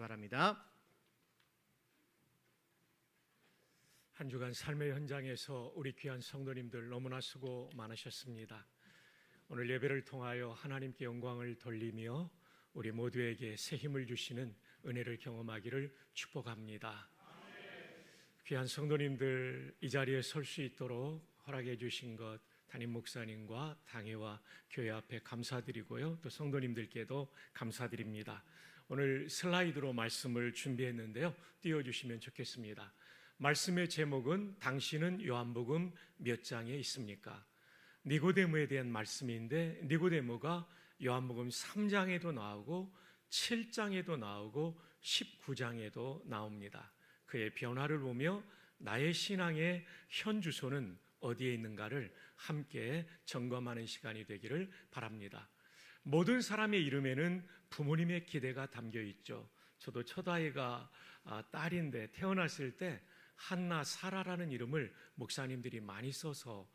바랍니다. 한 주간 삶의 현장에서 우리 귀한 성도님들 너무나 수고 많으셨습니다. 오늘 예배를 통하여 하나님께 영광을 돌리며 우리 모두에게 새 힘을 주시는 은혜를 경험하기를 축복합니다. 귀한 성도님들 이 자리에 설 수 있도록 허락해 주신 것 담임 목사님과 당회와 교회 앞에 감사드리고요, 또 성도님들께도 감사드립니다. 오늘 슬라이드로 말씀을 준비했는데요, 띄워주시면 좋겠습니다. 말씀의 제목은 당신은 요한복음 몇 장에 있습니까? 니고데모에 대한 말씀인데, 니고데모가 요한복음 3장에도 나오고 7장에도 나오고 19장에도 나옵니다. 그의 변화를 보며 나의 신앙의 현 주소는 어디에 있는가를 함께 점검하는 시간이 되기를 바랍니다. 모든 사람의 이름에는 부모님의 기대가 담겨 있죠. 저도 첫 아이가 딸인데 태어났을 때 한나, 사라라는 이름을 목사님들이 많이 써서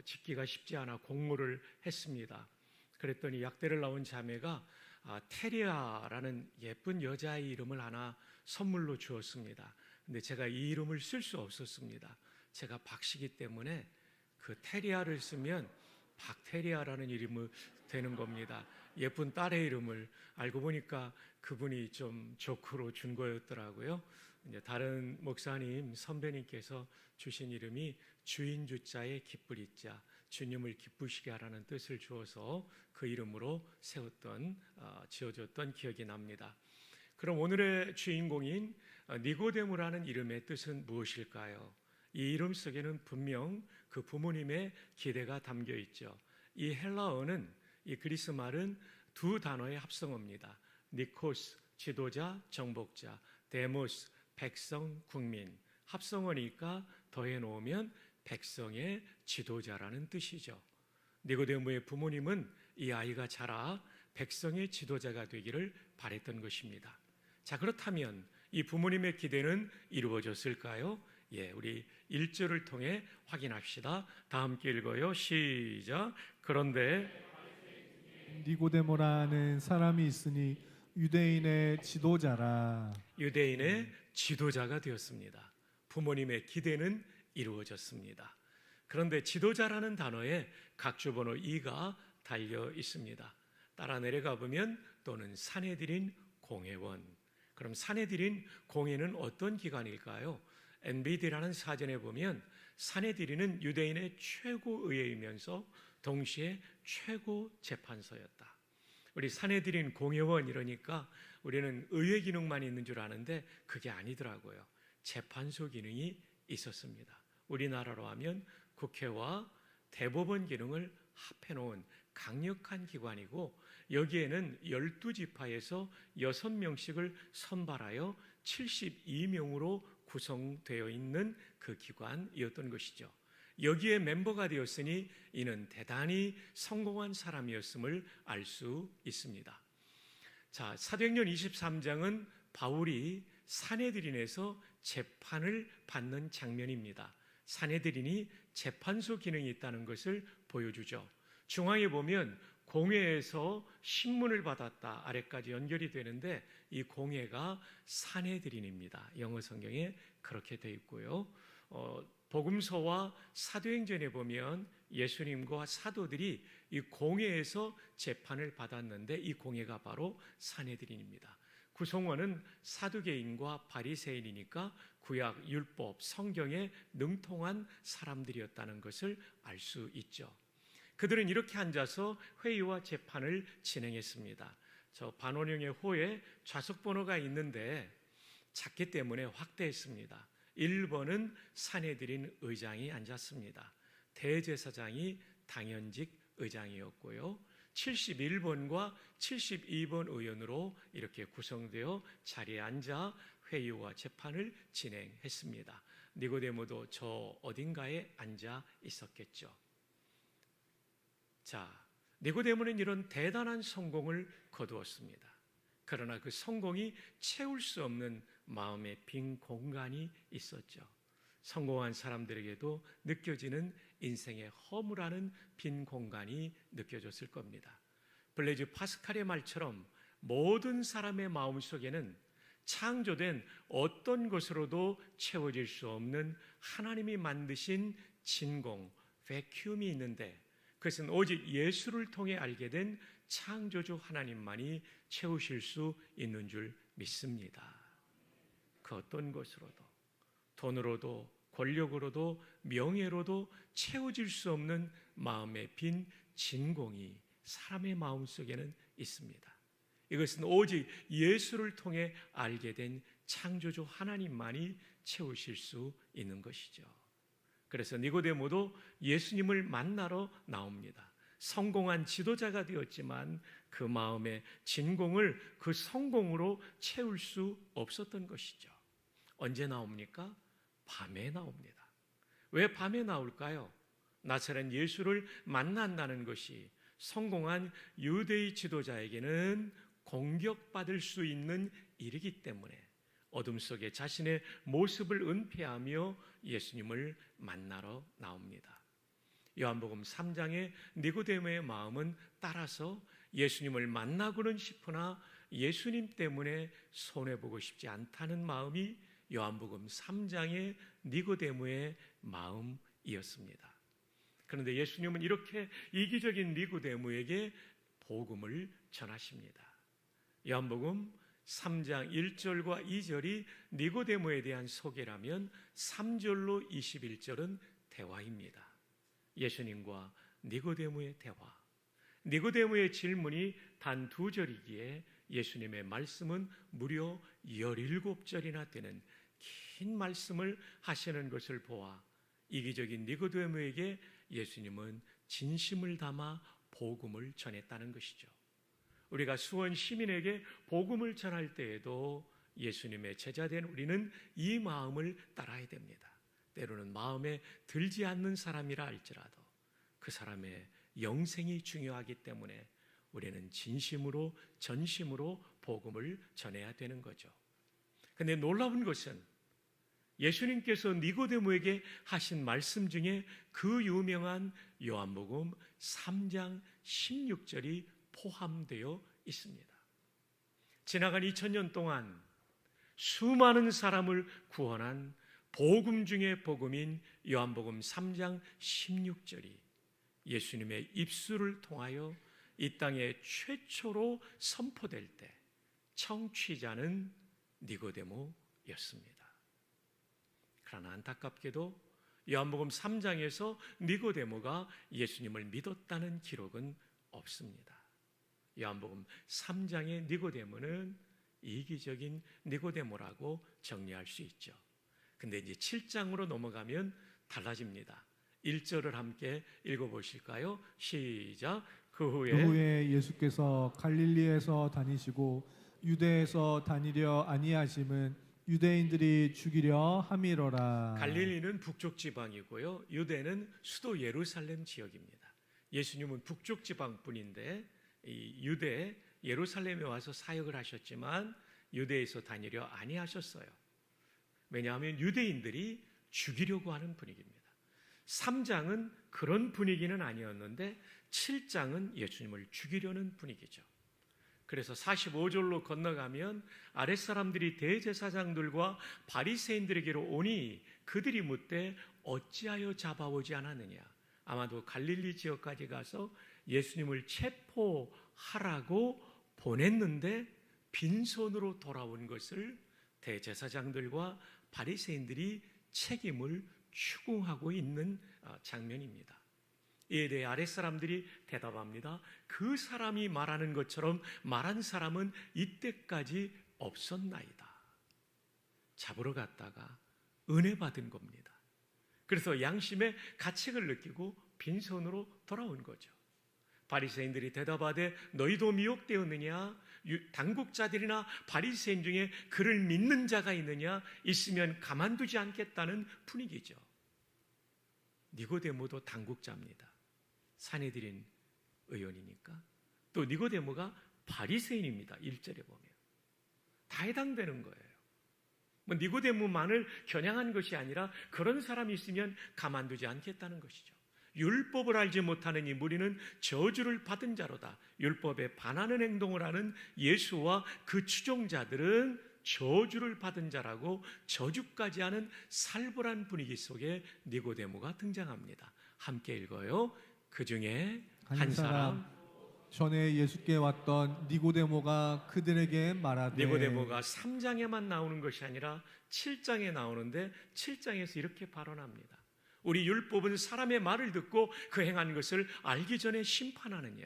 짓기가 쉽지 않아 공모를 했습니다. 그랬더니 약대를 낳은 자매가 테리아라는 예쁜 여자의 이름을 하나 선물로 주었습니다. 근데 제가 이 이름을 쓸 수 없었습니다. 제가 박씨기 때문에 그 테리아를 쓰면 박테리아라는 이름이 되는 겁니다. 예쁜 딸의 이름을 알고 보니까 그분이 좀 조크로 준 거였더라고요. 이제 다른 목사님 선배님께서 주신 이름이 주인 주자에 기쁠 자, 주님을 기쁘시게 하라는 뜻을 주어서 그 이름으로 지어줬던 기억이 납니다. 그럼 오늘의 주인공인 니고데모라는 이름의 뜻은 무엇일까요? 이 이름 속에는 분명 그 부모님의 기대가 담겨 있죠. 이 헬라어는, 이 그리스 말은 두 단어의 합성어입니다. 니코스, 지도자, 정복자, 데모스, 백성, 국민. 합성어니까 더해 놓으면 백성의 지도자라는 뜻이죠. 니고데모의 부모님은 이 아이가 자라 백성의 지도자가 되기를 바랬던 것입니다. 자, 그렇다면 이 부모님의 기대는 이루어졌을까요? 우리 1절을 통해 확인합시다. 다 함께 읽어요. 시작. 그런데 니고데모라는 사람이 있으니 유대인의 지도자라. 유대인의 지도자가 되었습니다. 부모님의 기대는 이루어졌습니다. 그런데 지도자라는 단어에 각주번호 2가 달려 있습니다. 따라 내려가 보면 또는 사내들인 공회원. 그럼 사내들인 공회는 어떤 기관일까요? NBD라는 사전에 보면 사내들인은 유대인의 최고의회이면서 동시에 최고 재판소였다. 우리 사내들인 공회원 이러니까 우리는 의회 기능만 있는 줄 아는데 그게 아니더라고요. 재판소 기능이 있었습니다. 우리나라로 하면 국회와 대법원 기능을 합해놓은 강력한 기관이고, 여기에는 12지파에서 6명씩을 선발하여 72명으로 구성되어 있는 그 기관이었던 것이죠. 여기에 멤버가 되었으니 이는 대단히 성공한 사람이었음을 알 수 있습니다. 자, 사도행전 23장은 바울이 사내들인에서 재판을 받는 장면입니다. 사내들인이 재판소 기능이 있다는 것을 보여주죠. 중앙에 보면 공회에서 신문을 받았다 아래까지 연결이 되는데, 이 공회가 사내들인입니다. 영어 성경에 그렇게 되어 있고요. 복음서와 사도행전에 보면 예수님과 사도들이 이 공회에서 재판을 받았는데, 이 공회가 바로 사내들인입니다. 구성원은 사두개인과 바리새인이니까 구약 율법 성경에 능통한 사람들이었다는 것을 알 수 있죠. 그들은 이렇게 앉아서 회의와 재판을 진행했습니다. 저 반원형의 호에 좌석 번호가 있는데 작기 때문에 확대했습니다. 1번은 사내들인 의장이 앉았습니다. 대제사장이 당연직 의장이었고요. 71번과 72번 의원으로 이렇게 구성되어 자리에 앉아 회의와 재판을 진행했습니다. 니고데모도 저 어딘가에 앉아 있었겠죠. 자, 니고데모는 이런 대단한 성공을 거두었습니다. 그러나 그 성공이 채울 수 없는 마음의 빈 공간이 있었죠. 성공한 사람들에게도 느껴지는 인생의 허무라는 빈 공간이 느껴졌을 겁니다. 블레이즈 파스칼의 말처럼 모든 사람의 마음속에는 창조된 어떤 것으로도 채워질 수 없는 하나님이 만드신 진공, 베큐움이 있는데 그것은 오직 예수를 통해 알게 된 창조주 하나님만이 채우실 수 있는 줄 믿습니다. 그 어떤 것으로도, 돈으로도, 권력으로도, 명예로도 채워질 수 없는 마음의 빈 진공이 사람의 마음속에는 있습니다. 이것은 오직 예수를 통해 알게 된 창조주 하나님만이 채우실 수 있는 것이죠. 그래서 니고데모도 예수님을 만나러 나옵니다. 성공한 지도자가 되었지만 그 마음의 진공을 그 성공으로 채울 수 없었던 것이죠. 언제 나옵니까? 밤에 나옵니다. 왜 밤에 나올까요? 나사렛 예수를 만난다는 것이 성공한 유대의 지도자에게는 공격받을 수 있는 일이기 때문에 어둠 속에 자신의 모습을 은폐하며 예수님을 만나러 나옵니다. 요한복음 3장의 니고데모의 마음은 따라서 예수님을 만나고는 싶으나 예수님 때문에 손해보고 싶지 않다는 마음이 요한복음 3장의 니고데모의 마음이었습니다. 그런데 예수님은 이렇게 이기적인 니고데모에게 복음을 전하십니다. 요한복음 3장 1절과 2절이 니고데모에 대한 소개라면 3절로 21절은 대화입니다. 예수님과 니고데모의 대화. 니고데모의 질문이 단 2절이기에 예수님의 말씀은 무려 17절이나 되는 긴 말씀을 하시는 것을 보아 이기적인 니고데모에게 예수님은 진심을 담아 복음을 전했다는 것이죠. 우리가 수원 시민에게 복음을 전할 때에도 예수님의 제자된 우리는 이 마음을 따라야 됩니다. 때로는 마음에 들지 않는 사람이라 할지라도 그 사람의 영생이 중요하기 때문에 우리는 진심으로 전심으로 복음을 전해야 되는 거죠. 그런데 놀라운 것은 예수님께서 니고데모에게 하신 말씀 중에 그 유명한 요한복음 3장 16절이 포함되어 있습니다. 지나간 2000년 동안 수많은 사람을 구원한 복음 중의 복음인 요한복음 3장 16절이 예수님의 입술을 통하여 이 땅에 최초로 선포될 때 청취자는 니고데모였습니다. 그러나 안타깝게도 요한복음 3장에서 니고데모가 예수님을 믿었다는 기록은 없습니다. 요한복음 3장의 니고데모는 이기적인 니고데모라고 정리할 수 있죠. 근데 이제 7장으로 넘어가면 달라집니다. 1절을 함께 읽어보실까요? 시작. 그 후에 예수께서 갈릴리에서 다니시고 유대에서 다니려 아니하심은 유대인들이 죽이려 함이로라. 갈릴리는 북쪽 지방이고요, 유대는 수도 예루살렘 지역입니다. 예수님은 북쪽 지방 분인데 이 유대 예루살렘에 와서 사역을 하셨지만 유대에서 다니려 아니하셨어요. 왜냐하면 유대인들이 죽이려고 하는 분위기입니다. 3장은 그런 분위기는 아니었는데 7장은 예수님을 죽이려는 분위기죠. 그래서 45절로 건너가면 아랫사람들이 대제사장들과 바리새인들에게로 오니 그들이 묻되 어찌하여 잡아오지 않았느냐. 아마도 갈릴리 지역까지 가서 예수님을 체포하라고 보냈는데 빈손으로 돌아온 것을 대제사장들과 바리새인들이 책임을 추궁하고 있는 장면입니다. 이에 대해 아랫사람들이 대답합니다. 그 사람이 말하는 것처럼 말한 사람은 이때까지 없었나이다. 잡으러 갔다가 은혜 받은 겁니다. 그래서 양심의 가책을 느끼고 빈손으로 돌아온 거죠. 바리새인들이 대답하되 너희도 미혹되었느냐? 당국자들이나 바리새인 중에 그를 믿는 자가 있느냐? 있으면 가만두지 않겠다는 분위기죠. 니고데모도 당국자입니다. 산헤드린 의원이니까. 또 니고데모가 바리새인입니다. 1절에 보면 다 해당되는 거예요. 뭐 니고데모만을 겨냥한 것이 아니라 그런 사람이 있으면 가만두지 않겠다는 것이죠. 율법을 알지 못하는 이 무리는 저주를 받은 자로다. 율법에 반하는 행동을 하는 예수와 그 추종자들은 저주를 받은 자라고 저주까지 하는 살벌한 분위기 속에 니고데모가 등장합니다. 함께 읽어요. 그 중에 한 사람, 전에 예수께 왔던 니고데모가 그들에게 말하되, 니고데모가 3장에만 나오는 것이 아니라 7장에 나오는데 7장에서 이렇게 발언합니다. 우리 율법은 사람의 말을 듣고 그 행한 것을 알기 전에 심판하느냐.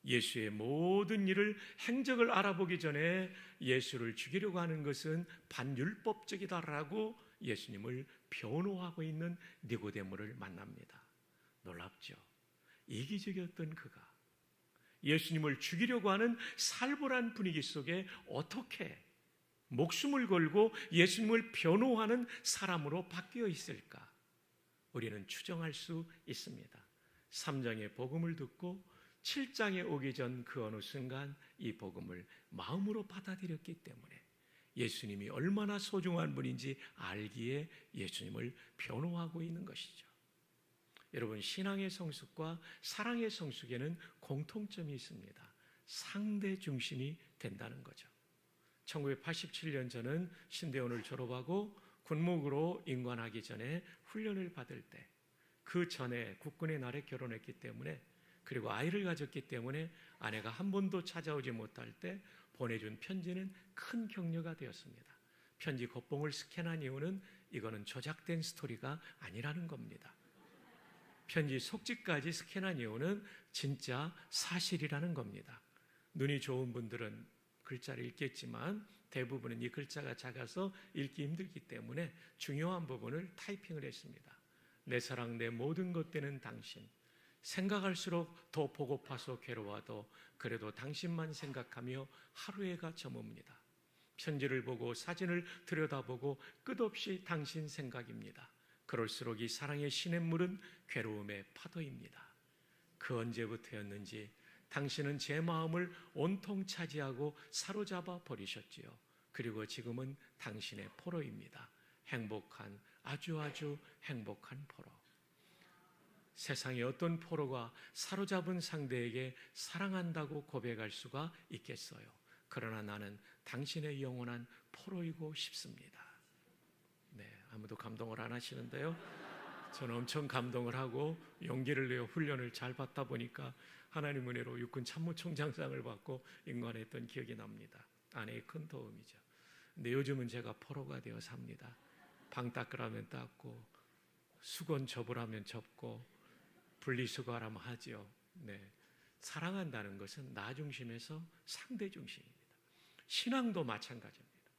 예수의 모든 일을 행적을 알아보기 전에 예수를 죽이려고 하는 것은 반율법적이다라고 예수님을 변호하고 있는 니고데모를 만납니다. 놀랍죠? 이기적이었던 그가 예수님을 죽이려고 하는 살벌한 분위기 속에 어떻게 목숨을 걸고 예수님을 변호하는 사람으로 바뀌어 있을까? 우리는 추정할 수 있습니다. 3장의 복음을 듣고 7장에 오기 전 그 어느 순간 이 복음을 마음으로 받아들였기 때문에 예수님이 얼마나 소중한 분인지 알기에 예수님을 변호하고 있는 것이죠. 여러분, 신앙의 성숙과 사랑의 성숙에는 공통점이 있습니다. 상대 중심이 된다는 거죠. 1987년 저는 신대원을 졸업하고 군목으로 임관하기 전에 훈련을 받을 때, 그 전에 국군의 날에 결혼했기 때문에, 그리고 아이를 가졌기 때문에 아내가 한 번도 찾아오지 못할 때 보내준 편지는 큰 격려가 되었습니다. 편지 겉봉을 스캔한 이유는 이거는 조작된 스토리가 아니라는 겁니다. 편지 속지까지 스캔한 이유는 진짜 사실이라는 겁니다. 눈이 좋은 분들은 글자를 읽겠지만 대부분은 이 글자가 작아서 읽기 힘들기 때문에 중요한 부분을 타이핑을 했습니다. 내 사랑 내 모든 것 되는 당신, 생각할수록 더 보고파서 괴로워도 그래도 당신만 생각하며 하루해가 저뭅니다. 편지를 보고 사진을 들여다보고 끝없이 당신 생각입니다. 그럴수록 이 사랑의 시냇물은 괴로움의 파도입니다. 그 언제부터였는지 당신은 제 마음을 온통 차지하고 사로잡아 버리셨지요. 그리고 지금은 당신의 포로입니다. 행복한, 아주 행복한 포로. 세상에 어떤 포로가 사로잡은 상대에게 사랑한다고 고백할 수가 있겠어요. 그러나 나는 당신의 영원한 포로이고 싶습니다. 네, 아무도 감동을 안 하시는데요. 저는 엄청 감동을 하고 용기를 내어 훈련을 잘 받다 보니까 하나님 은혜로 육군 참모총장상을 받고 임관했던 기억이 납니다. 아내의 큰 도움이죠. 근데 요즘은 제가 포로가 되어 삽니다. 방 닦으라면 닦고, 수건 접으라면 접고, 분리수거하라면 하죠. 네, 사랑한다는 것은 나 중심에서 상대 중심입니다. 신앙도 마찬가지입니다.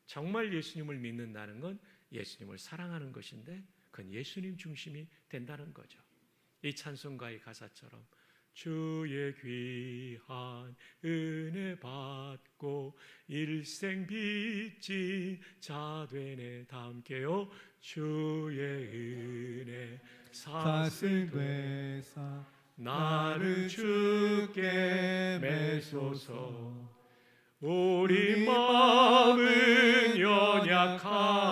정말 예수님을 믿는다는 건 예수님을 사랑하는 것인데 그건 예수님 중심이 된다는 거죠. 이 찬송가의 가사처럼 주의 귀한 은혜 받고 일생 빚진 자 되네. 다 함께요. 주의 은혜 사슬 되사 나를 주께 매소서. 우리 마음은 연약하여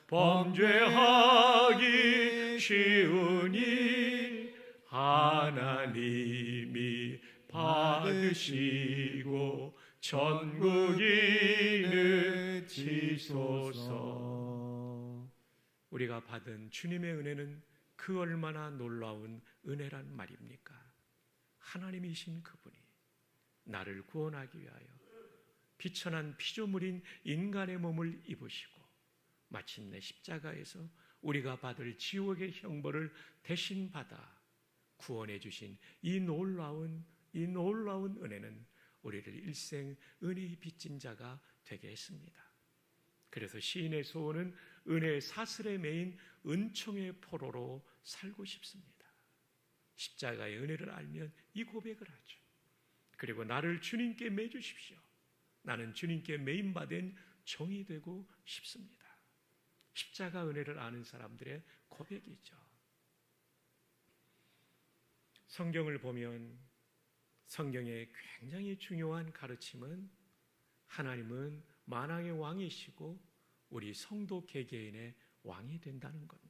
범죄하기 쉬우니 하나님이 받으시고 전국인을 지소서. 우리가 받은 주님의 은혜는 그 얼마나 놀라운 은혜란 말입니까? 하나님이신 그분이 나를 구원하기 위하여 비천한 피조물인 인간의 몸을 입으시고 마침내 십자가에서 우리가 받을 지옥의 형벌을 대신 받아 구원해 주신 이 놀라운 은혜는 우리를 일생 은혜의 빚진 자가 되게 했습니다. 그래서 시인의 소원은 은혜의 사슬에 매인 은총의 포로로 살고 싶습니다. 십자가의 은혜를 알면 이 고백을 하죠. 그리고 나를 주님께 매주십시오. 나는 주님께 매임받은 종이 되고 싶습니다. 십자가 은혜를 아는 사람들의 고백이죠. 성경을 보면 성경의 굉장히 중요한 가르침은 하나님은 만왕의 왕이시고 우리 성도 개개인의 왕이 된다는 겁니다.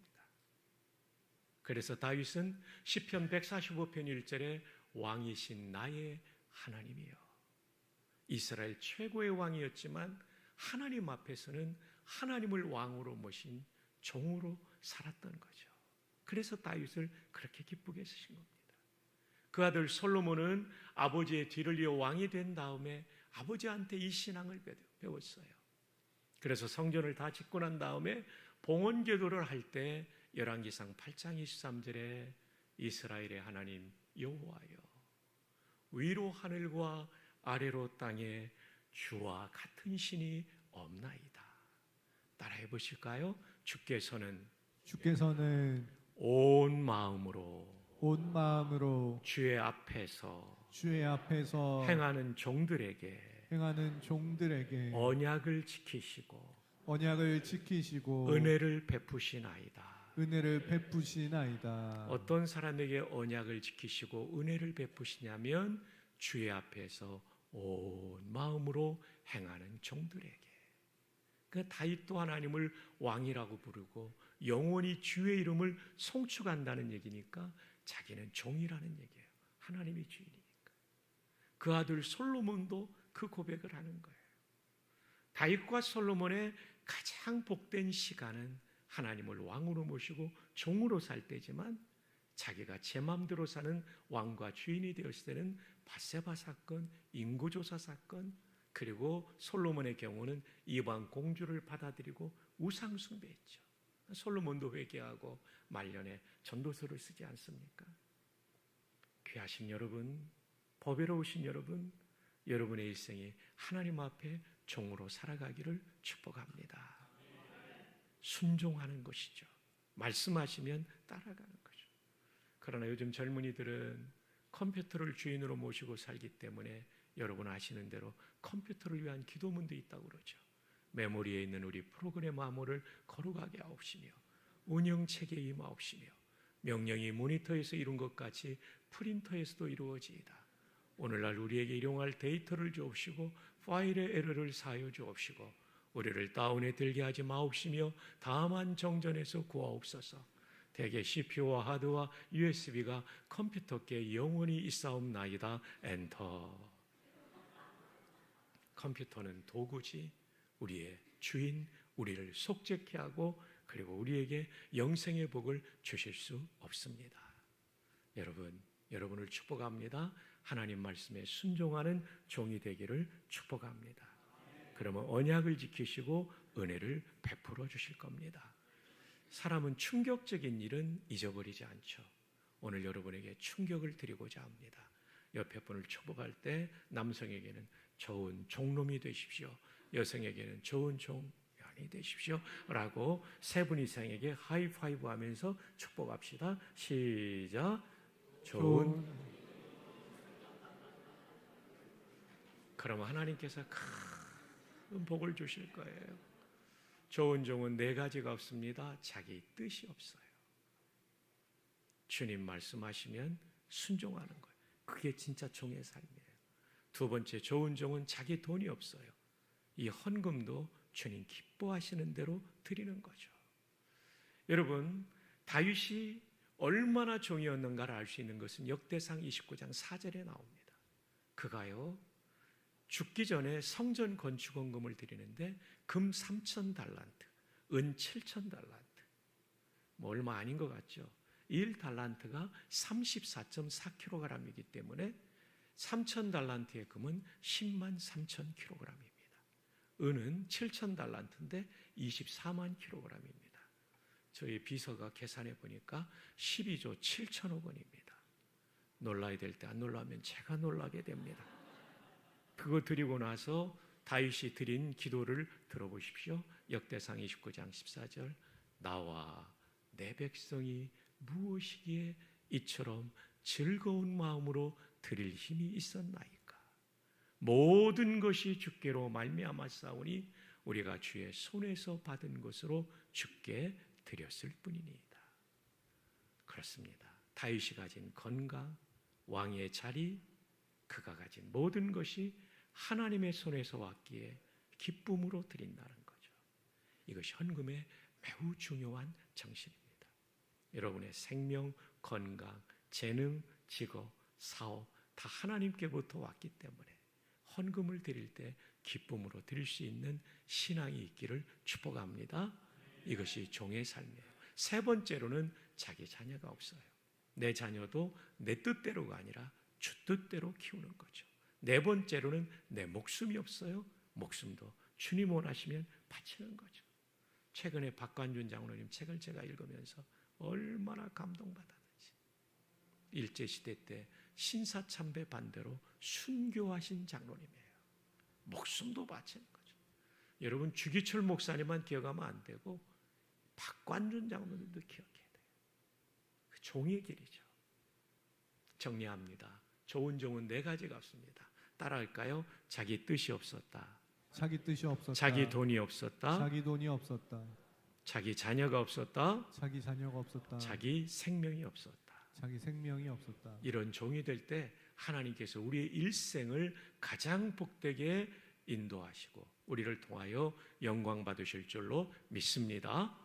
그래서 다윗은 시편 145편 1절에 왕이신 나의 하나님이여. 이스라엘 최고의 왕이었지만 하나님 앞에서는 하나님을 왕으로 모신 종으로 살았던 거죠. 그래서 다윗을 그렇게 기쁘게 쓰신 겁니다. 그 아들 솔로몬은 아버지의 뒤를 이어 왕이 된 다음에 아버지한테 이 신앙을 배웠어요. 그래서 성전을 다 짓고 난 다음에 봉헌기도를 할 때 열왕기상 8장 23절에 이스라엘의 하나님 여호와여, 위로 하늘과 아래로 땅에 주와 같은 신이 없나이다. 따라해 보실까요? 주께서는 온 마음으로 주의 앞에서 행하는 종들에게 언약을 지키시고 은혜를 베푸시나이다. 어떤 사람에게 언약을 지키시고 은혜를 베푸시냐면 주의 앞에서 온 마음으로 행하는 종들에게. 그러니까 다윗도 하나님을 왕이라고 부르고 영원히 주의 이름을 송축한다는 얘기니까 자기는 종이라는 얘기예요. 하나님이 주인이니까. 그 아들 솔로몬도 그 고백을 하는 거예요. 다윗과 솔로몬의 가장 복된 시간은 하나님을 왕으로 모시고 종으로 살 때지만, 자기가 제 마음대로 사는 왕과 주인이 되었을 때는 밧세바 사건, 인구조사 사건, 그리고 솔로몬의 경우는 이방 공주를 받아들이고 우상 숭배했죠. 솔로몬도 회개하고 말년에 전도서를 쓰지 않습니까? 귀하신 여러분, 법외로우신 여러분, 여러분의 일생이 하나님 앞에 종으로 살아가기를 축복합니다. 순종하는 것이죠. 말씀하시면 따라가는 거죠. 그러나 요즘 젊은이들은 컴퓨터를 주인으로 모시고 살기 때문에 여러분 아시는 대로 컴퓨터를 위한 기도문도 있다고 그러죠. 메모리에 있는 우리 프로그램 암호를 거룩하게 하옵시며 운영체계 임하옵시며 명령이 모니터에서 이룬 것 같이 프린터에서도 이루어지이다. 오늘날 우리에게 일용할 데이터를 주옵시고 파일의 에러를 사하여 주옵시고 우리를 다운에 들게 하지 마옵시며 다만 정전에서 구하옵소서. 대개 CPU와 하드와 USB가 컴퓨터께 영원히 있사옵나이다. 엔터. 컴퓨터는 도구지 우리의 주인, 우리를 속죄케 하고 그리고 우리에게 영생의 복을 주실 수 없습니다. 여러분을 축복합니다. 하나님 말씀에 순종하는 종이 되기를 축복합니다. 그러면 언약을 지키시고 은혜를 베풀어 주실 겁니다. 사람은 충격적인 일은 잊어버리지 않죠. 오늘 여러분에게 충격을 드리고자 합니다. 옆에 분을 축복할 때 남성에게는 좋은 종놈이 되십시오, 여성에게는 좋은 종년이 되십시오 라고 세 분 이상에게 하이파이브 하면서 축복합시다. 시작. 좋은. 그러면 하나님께서 큰 복을 주실 거예요. 좋은 종은 네 가지가 없습니다. 자기 뜻이 없어요. 주님 말씀하시면 순종하는 거예요. 그게 진짜 종의 삶이에요. 두 번째, 좋은 종은 자기 돈이 없어요. 이 헌금도 주님 기뻐하시는 대로 드리는 거죠. 여러분, 다윗이 얼마나 종이었는가를 알 수 있는 것은 역대상 29장 4절에 나옵니다. 그가요, 죽기 전에 성전 건축 헌금을 드리는데 금 3,000달란트, 은 7,000달란트, 뭐 얼마 아닌 것 같죠? 1달란트가 34.4kg이기 때문에 3,000달란트의 금은 10만 3천 kg입니다. 은은 7,000달란트인데 24만 kg입니다. 저희 비서가 계산해 보니까 12조 7천억 원입니다. 놀라야 될 때 안 놀라면 제가 놀라게 됩니다. 그거 드리고 나서 다윗이 드린 기도를 들어보십시오. 역대상 29장 14절. 나와 내 백성이 무엇이기에 이처럼 즐거운 마음으로 드릴 힘이 있었나이까. 모든 것이 주께로 말미암았사오니 우리가 주의 손에서 받은 것으로 주께 드렸을 뿐이니이다. 그렇습니다. 다윗이 가진 건강, 왕의 자리, 그가 가진 모든 것이 하나님의 손에서 왔기에 기쁨으로 드린다는 거죠. 이것이 헌금의 매우 중요한 정신입니다. 여러분의 생명, 건강, 재능, 직업, 사업 다 하나님께부터 왔기 때문에 헌금을 드릴 때 기쁨으로 드릴 수 있는 신앙이 있기를 축복합니다. 이것이 종의 삶이에요. 세 번째로는 자기 자녀가 없어요. 내 자녀도 내 뜻대로가 아니라 주 뜻대로 키우는 거죠. 네 번째로는 내 목숨이 없어요. 목숨도 주님 원하시면 바치는 거죠. 최근에 박관준 장로님 책을 제가 읽으면서 얼마나 감동받았는지. 일제시대 때 신사참배 반대로 순교하신 장로님이에요. 목숨도 바치는 거죠. 여러분, 주기철 목사님만 기억하면 안 되고 박관준 장로님도 기억해야 돼요. 그 종의 길이죠. 정리합니다. 좋은 종은 네 가지가 없습니다. 따라할까요? 자기 뜻이 없었다. 자기 뜻이 없었다. 자기 돈이 없었다. 자기 돈이 없었다. 자기 자녀가 없었다. 자기 자녀가 없었다. 자기 생명이 없었다. 자기 생명이 없었다. 이런 종이 될 때 하나님께서 우리의 일생을 가장 복되게 인도하시고 우리를 통하여 영광 받으실 줄로 믿습니다.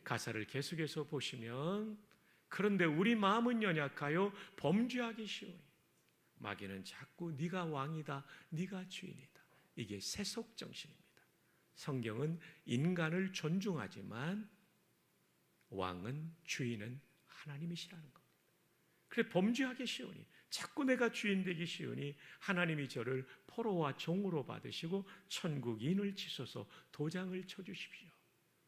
가사를 계속해서 보시면, 그런데 우리 마음은 연약하여 범죄하기 쉬우니 마귀는 자꾸 네가 왕이다, 네가 주인이다. 이게 세속 정신입니다. 성경은 인간을 존중하지만 왕은, 주인은 하나님이시라는 겁니다. 그래, 범죄하기 쉬우니, 자꾸 내가 주인 되기 쉬우니 하나님이 저를 포로와 종으로 받으시고 천국인을 치소서 도장을 쳐주십시오.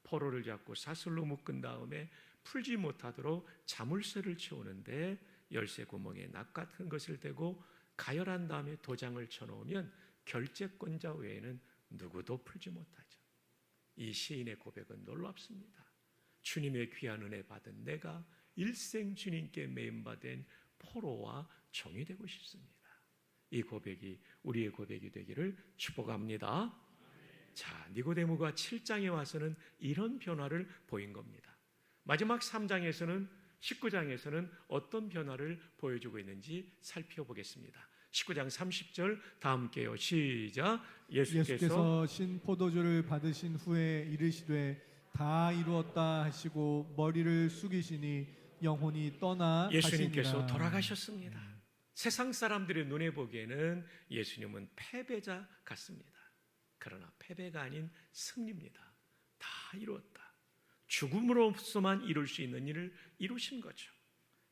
포로를 잡고 사슬로 묶은 다음에 풀지 못하도록 자물쇠를 채우는데 열쇠 구멍에 낫 같은 것을 대고 가열한 다음에 도장을 쳐놓으면 결제권자 외에는 누구도 풀지 못하죠. 이 시인의 고백은 놀랍습니다. 주님의 귀한 은혜 받은 내가 일생 주님께 매임받은 포로와 종이 되고 싶습니다. 이 고백이 우리의 고백이 되기를 축복합니다. 자, 니고데모가 7장에 와서는 이런 변화를 보인 겁니다. 마지막 3장에서는 19장에서는 어떤 변화를 보여주고 있는지 살펴보겠습니다. 19장 30절 다 함께요. 시작. 예수께서 신 포도주를 받으신 후에 이르시되 다 이루었다 하시고 머리를 숙이시니 영혼이 떠나 예수님께서 가시니라. 돌아가셨습니다. 세상 사람들의 눈에 보기에는 예수님은 패배자 같습니다. 그러나 패배가 아닌 승리입니다. 다 이루었다. 죽음으로서만 이룰 수 있는 일을 이루신 거죠.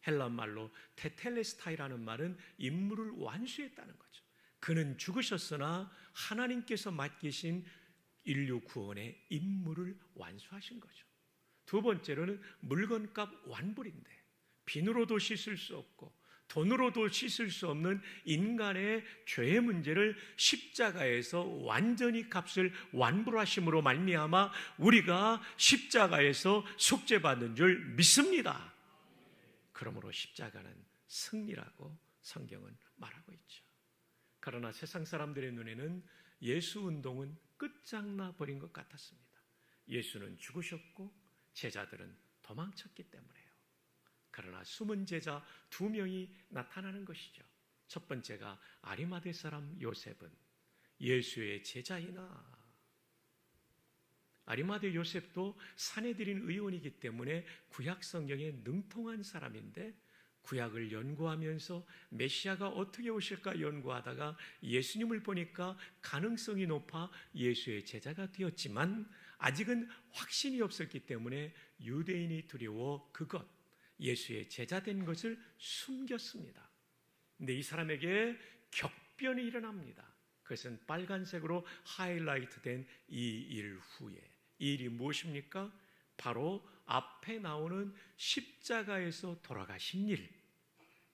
헬란 말로 테텔레스타이라는 말은 임무를 완수했다는 거죠. 그는 죽으셨으나 하나님께서 맡기신 인류 구원의 임무를 완수하신 거죠. 두 번째로는 물건값 완불인데 비누로도 씻을 수 없고 돈으로도 씻을 수 없는 인간의 죄의 문제를 십자가에서 완전히 값을 완불하심으로 말미암아 우리가 십자가에서 속죄받는 줄 믿습니다. 그러므로 십자가는 승리라고 성경은 말하고 있죠. 그러나 세상 사람들의 눈에는 예수 운동은 끝장나 버린 것 같았습니다. 예수는 죽으셨고 제자들은 도망쳤기 때문에요. 그러나 숨은 제자 2명이 나타나는 것이죠. 첫 번째가 아리마대 사람 요셉은 예수의 제자이나, 아리마대 요셉도 사내들인 의원이기 때문에 구약 성경에 능통한 사람인데 구약을 연구하면서 메시아가 어떻게 오실까 연구하다가 예수님을 보니까 가능성이 높아 예수의 제자가 되었지만 아직은 확신이 없었기 때문에 유대인이 두려워 그것, 예수의 제자된 것을 숨겼습니다. 근데 이 사람에게 격변이 일어납니다. 그것은 빨간색으로 하이라이트 된 이 일 후에, 이 일이 무엇입니까? 바로 앞에 나오는 십자가에서 돌아가신 일,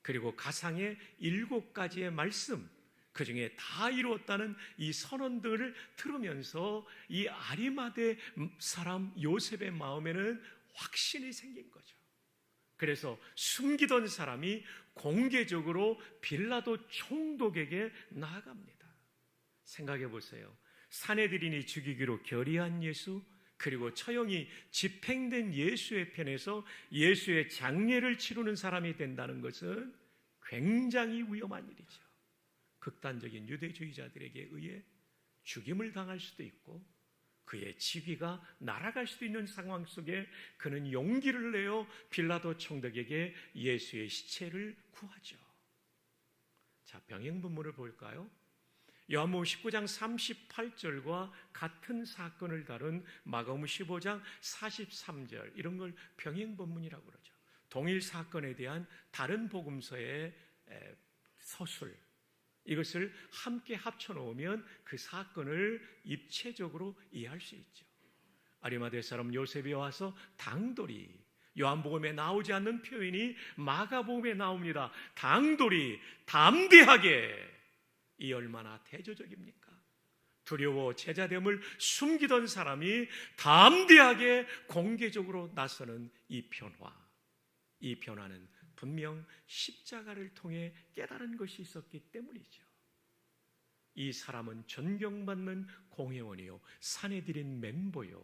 그리고 가상의 7가지의 말씀, 그 중에 다 이루었다는 이 선언들을 들으면서 이 아리마대 사람 요셉의 마음에는 확신이 생긴 거죠. 그래서 숨기던 사람이 공개적으로 빌라도 총독에게 나아갑니다. 생각해 보세요. 사내들인이 죽이기로 결의한 예수, 그리고 처형이 집행된 예수의 편에서 예수의 장례를 치르는 사람이 된다는 것은 굉장히 위험한 일이죠. 극단적인 유대주의자들에게 의해 죽임을 당할 수도 있고 그의 지위가 날아갈 수도 있는 상황 속에 그는 용기를 내어 빌라도 총독에게 예수의 시체를 구하죠. 자, 병행분모를 볼까요? 요한복음 19장 38절과 같은 사건을 다룬 마가복음 15장 43절, 이런 걸 병행본문이라고 그러죠. 동일 사건에 대한 다른 복음서의 서술, 이것을 함께 합쳐놓으면 그 사건을 입체적으로 이해할 수 있죠. 아리마대 사람 요셉이 와서 당돌이, 요한복음에 나오지 않는 표현이 마가복음에 나옵니다. 당돌이, 담대하게. 이 얼마나 대조적입니까? 두려워 제자됨을 숨기던 사람이 담대하게 공개적으로 나서는 이 변화. 이 변화는 분명 십자가를 통해 깨달은 것이 있었기 때문이죠. 이 사람은 존경받는 공회원이요, 사내들인 멤버요,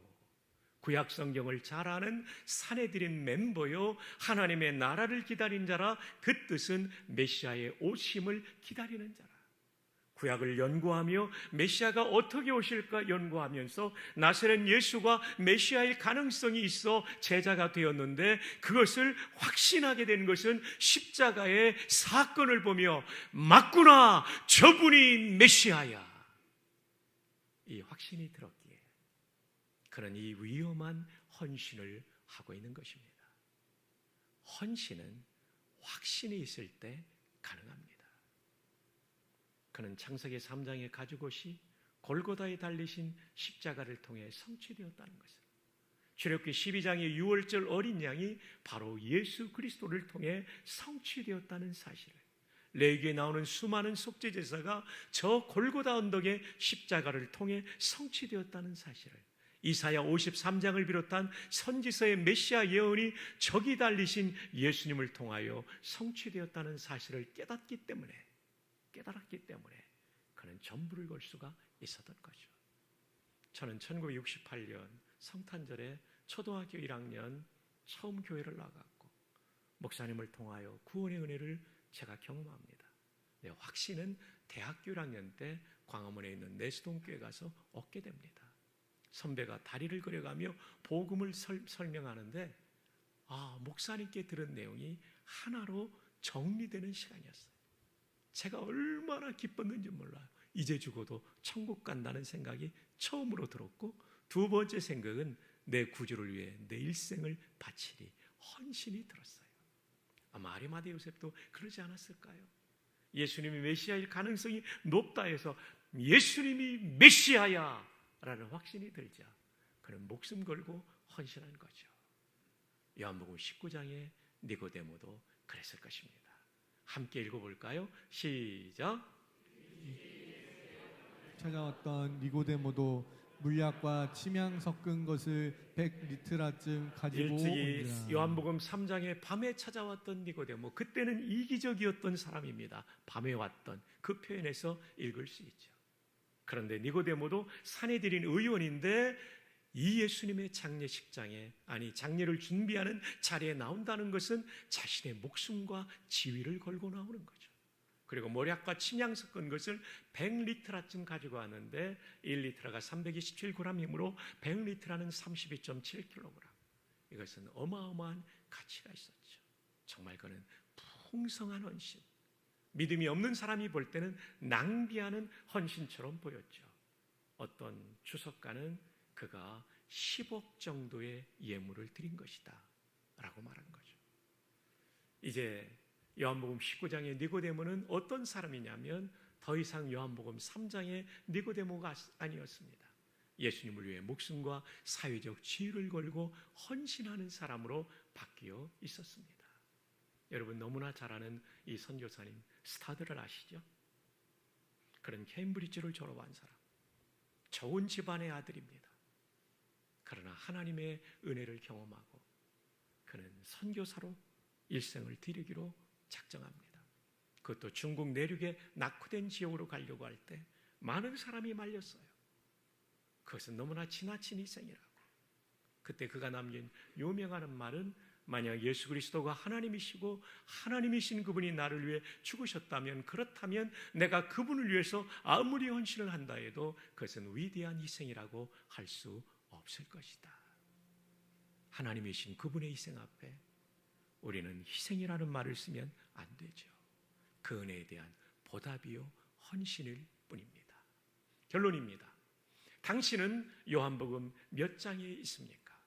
구약 성경을 잘 아는 사내들인 멤버요, 하나님의 나라를 기다린 자라. 그 뜻은 메시아의 오심을 기다리는 자라. 구약을 연구하며 메시아가 어떻게 오실까 연구하면서 나사렛 예수가 메시아의 가능성이 있어 제자가 되었는데, 그것을 확신하게 된 것은 십자가의 사건을 보며 맞구나, 저분이 메시아야, 이 확신이 들었기에 그는 이 위험한 헌신을 하고 있는 것입니다. 헌신은 확신이 있을 때 가능합니다. 그는 창세기 3장의 가죽옷이 골고다에 달리신 십자가를 통해 성취되었다는 것을, 출애굽기 12장의 6월절 어린 양이 바로 예수 그리스도를 통해 성취되었다는 사실을, 레위기에 나오는 수많은 속죄 제사가 저 골고다 언덕의 십자가를 통해 성취되었다는 사실을, 이사야 53장을 비롯한 선지서의 메시아 예언이 저기 달리신 예수님을 통하여 성취되었다는 사실을 깨닫기 때문에 그는 전부를 걸 수가 있었던 거죠. 저는 1968년 성탄절에 초등학교 1학년 처음 교회를 나갔고 목사님을 통하여 구원의 은혜를 제가 경험합니다. 내 확신은 대학교 1학년 때 광화문에 있는 내수동교회 가서 얻게 됩니다. 선배가 다리를 그려가며 복음을 설명하는데, 목사님께 들은 내용이 하나로 정리되는 시간이었어요. 제가 얼마나 기뻤는지 몰라요. 이제 죽어도 천국 간다는 생각이 처음으로 들었고, 두 번째 생각은 내 구주를 위해 내 일생을 바치리 헌신이 들었어요. 아마 아리마대 요셉도 그러지 않았을까요? 예수님이 메시아일 가능성이 높다 해서 예수님이 메시아야 라는 확신이 들자 그는 목숨 걸고 헌신한 거죠. 요한복음 19장의 니고데모도 그랬을 것입니다. 함께 읽어볼까요? 시작. 찾아왔던 니고데모도 물약과 침향 섞은 것을 100리트라쯤 가지고 일찍이 온지라. 요한복음 3장에 밤에 찾아왔던 니고데모, 그때는 이기적이었던 사람입니다. 밤에 왔던 그 표현에서 읽을 수 있죠. 그런데 니고데모도 사내들인 의원인데 이 예수님의 장례식장에, 장례를 준비하는 자리에 나온다는 것은 자신의 목숨과 지위를 걸고 나오는 거죠. 그리고 모략과 침향 섞은 것을 100리트라쯤 가지고 왔는데 1리트라가 327g이므로 100리트라는 32.7kg. 이것은 어마어마한 가치가 있었죠. 정말 그는 풍성한 헌신, 믿음이 없는 사람이 볼 때는 낭비하는 헌신처럼 보였죠. 어떤 주석가는 그가 10억 정도의 예물을 드린 것이다 라고 말한 거죠. 이제 요한복음 19장의 니고데모는 어떤 사람이냐면 더 이상 요한복음 3장의 니고데모가 아니었습니다. 예수님을 위해 목숨과 사회적 지위를 걸고 헌신하는 사람으로 바뀌어 있었습니다. 여러분 너무나 잘 아는 이 선교사님 스타드를 아시죠? 그는 케임브리지를 졸업한 사람, 좋은 집안의 아들입니다. 그러나 하나님의 은혜를 경험하고 그는 선교사로 일생을 드리기로 작정합니다. 그것도 중국 내륙의 낙후된 지역으로 가려고 할 때 많은 사람이 말렸어요. 그것은 너무나 지나친 희생이라고. 그때 그가 남긴 요명하는 말은, 만약 예수 그리스도가 하나님이시고 하나님이신 그분이 나를 위해 죽으셨다면, 그렇다면 내가 그분을 위해서 아무리 헌신을 한다 해도 그것은 위대한 희생이라고 할 수 없을 것이다. 하나님이신 그분의 희생 앞에 우리는 희생이라는 말을 쓰면 안 되죠. 그 은혜에 대한 보답이요 헌신일 뿐입니다. 결론입니다. 당신은 요한복음 몇 장에 있습니까?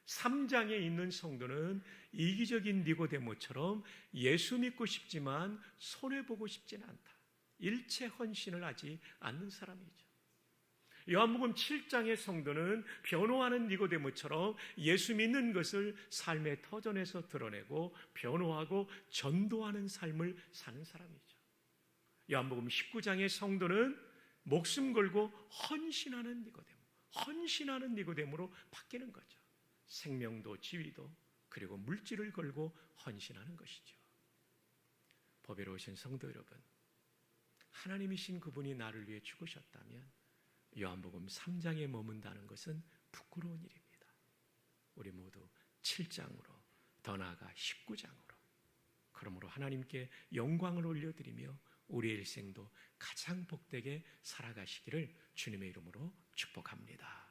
3장에 있는 성도는 이기적인 니고데모처럼 예수 믿고 싶지만 손해보고 싶지는 않다. 일체 헌신을 하지 않는 사람이죠. 요한복음 7장의 성도는 변호하는 니고데모처럼 예수 믿는 것을 삶의 터전에서 드러내고 변호하고 전도하는 삶을 사는 사람이죠. 요한복음 19장의 성도는 목숨 걸고 헌신하는 니고데모로 바뀌는 거죠. 생명도 지위도 그리고 물질을 걸고 헌신하는 것이죠. 보배로우신 성도 여러분, 하나님이신 그분이 나를 위해 죽으셨다면 요한복음 3장에 머문다는 것은 부끄러운 일입니다. 우리 모두 7장으로 더 나아가 19장으로 그러므로 하나님께 영광을 올려드리며 우리의 일생도 가장 복되게 살아가시기를 주님의 이름으로 축복합니다.